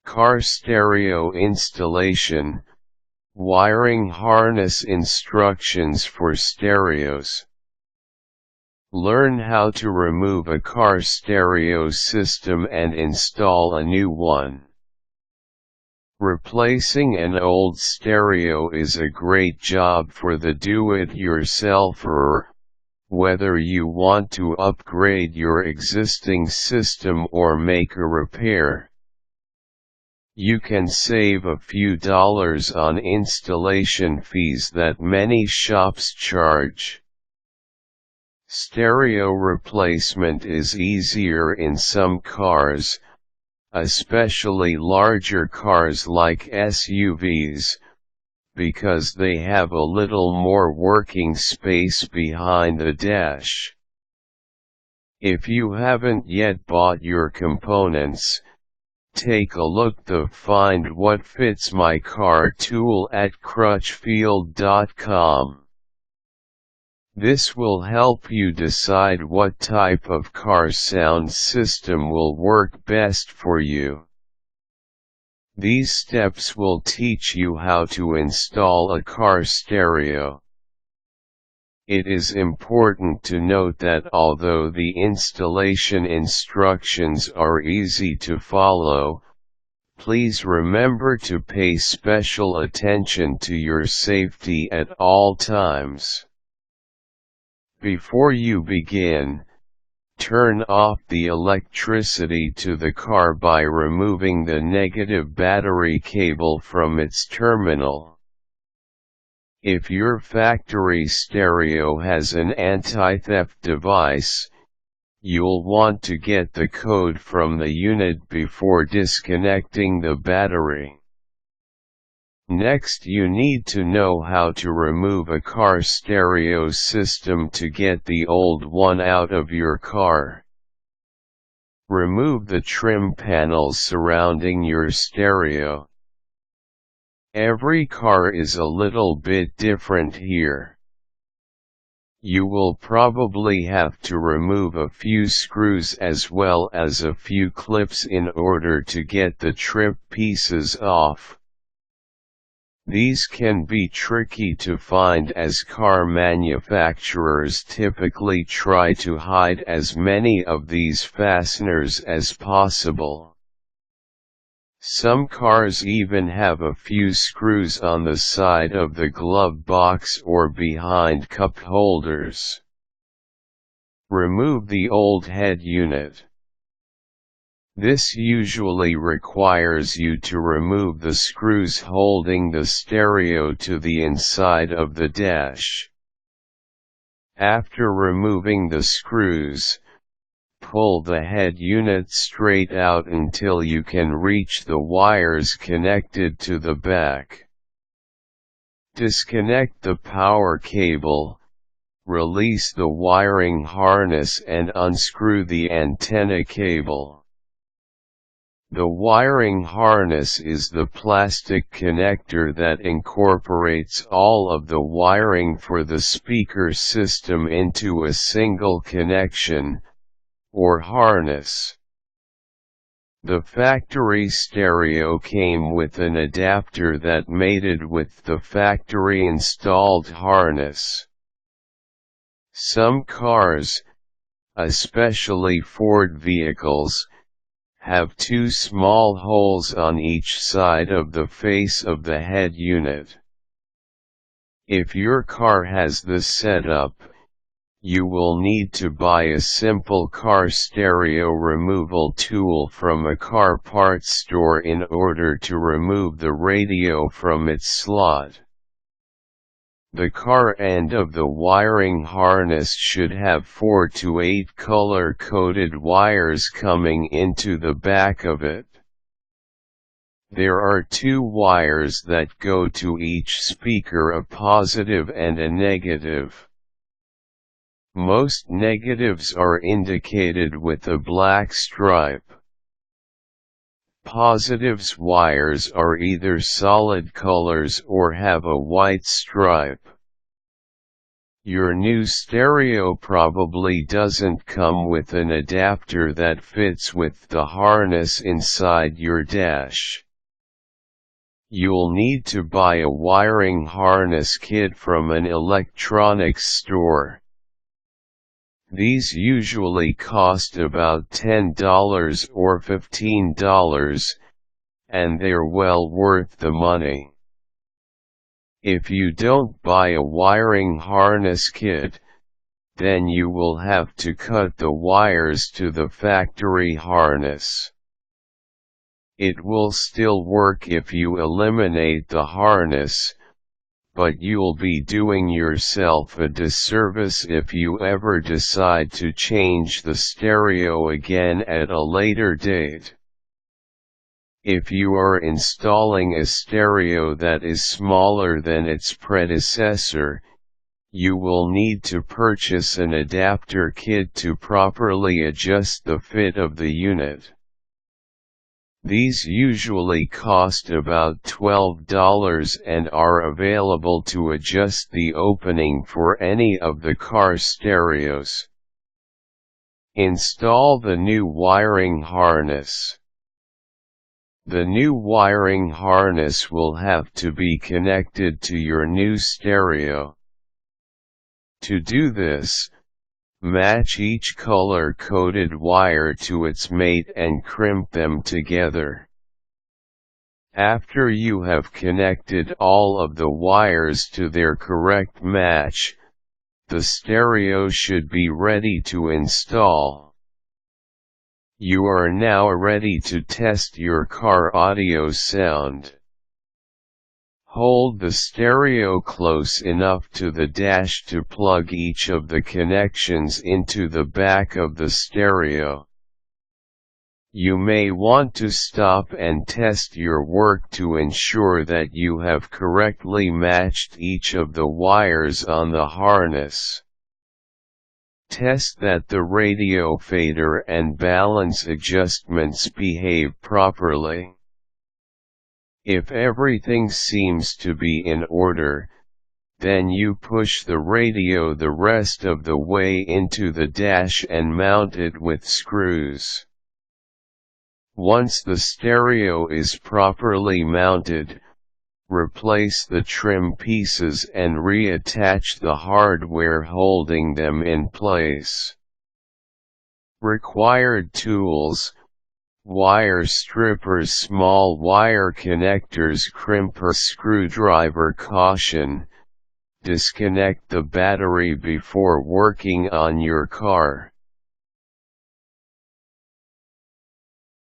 Car stereo installation, wiring harness instructions for stereos. Learn how to remove a car stereo system and install a new one. Replacing an old stereo is a great job for the do-it-yourselfer, whether you want to upgrade your existing system or make a repair. You can save a few dollars on installation fees that many shops charge. Stereo replacement is easier in some cars, especially larger cars like SUVs, because they have a little more working space behind the dash. If you haven't yet bought your components, take a look the Find What Fits My Car tool at crutchfield.com. This will help you decide what type of car sound system will work best for you. These steps will teach you how to install a car stereo. It is important to note that although the installation instructions are easy to follow, please remember to pay special attention to your safety at all times. Before you begin, turn off the electricity to the car by removing the negative battery cable from its terminal. If your factory stereo has an anti-theft device, you'll want to get the code from the unit before disconnecting the battery. Next, you need to know how to remove a car stereo system to get the old one out of your car. Remove the trim panels surrounding your stereo. Every car is a little bit different here. You will probably have to remove a few screws as well as a few clips in order to get the trim pieces off. These can be tricky to find as car manufacturers typically try to hide as many of these fasteners as possible. Some cars even have a few screws on the side of the glove box or behind cup holders. Remove the old head unit. This usually requires you to remove the screws holding the stereo to the inside of the dash. After removing the screws, pull the head unit straight out until you can reach the wires connected to the back. Disconnect the power cable, release the wiring harness and unscrew the antenna cable. The wiring harness is the plastic connector that incorporates all of the wiring for the speaker system into a single connection, or harness. The factory stereo came with an adapter that mated with the factory installed harness. Some cars, especially Ford vehicles, have two small holes on each side of the face of the head unit. If your car has this setup, you will need to buy a simple car stereo removal tool from a car parts store in order to remove the radio from its slot. The car end of the wiring harness should have 4 to 8 color-coded wires coming into the back of it. There are 2 wires that go to each speaker, a positive and a negative. Most negatives are indicated with a black stripe. Positives wires are either solid colors or have a white stripe. Your new stereo probably doesn't come with an adapter that fits with the harness inside your dash. You'll need to buy a wiring harness kit from an electronics store. These usually cost about $10 or $15, and they're well worth the money. If you don't buy a wiring harness kit, then you will have to cut the wires to the factory harness. It will still work if you eliminate the harness, but you'll be doing yourself a disservice if you ever decide to change the stereo again at a later date. If you are installing a stereo that is smaller than its predecessor, you will need to purchase an adapter kit to properly adjust the fit of the unit. These usually cost about $12 and are available to adjust the opening for any of the car stereos. Install the new wiring harness. The new wiring harness will have to be connected to your new stereo. To do this, match each color-coded wire to its mate and crimp them together. After you have connected all of the wires to their correct match, the stereo should be ready to install. You are now ready to test your car audio sound. Hold the stereo close enough to the dash to plug each of the connections into the back of the stereo. You may want to stop and test your work to ensure that you have correctly matched each of the wires on the harness. Test that the radio fader and balance adjustments behave properly. If everything seems to be in order, then you push the radio the rest of the way into the dash and mount it with screws. Once the stereo is properly mounted, replace the trim pieces and reattach the hardware holding them in place. Required tools: wire strippers, small wire connectors, crimper, screwdriver. Caution: disconnect the battery before working on your car.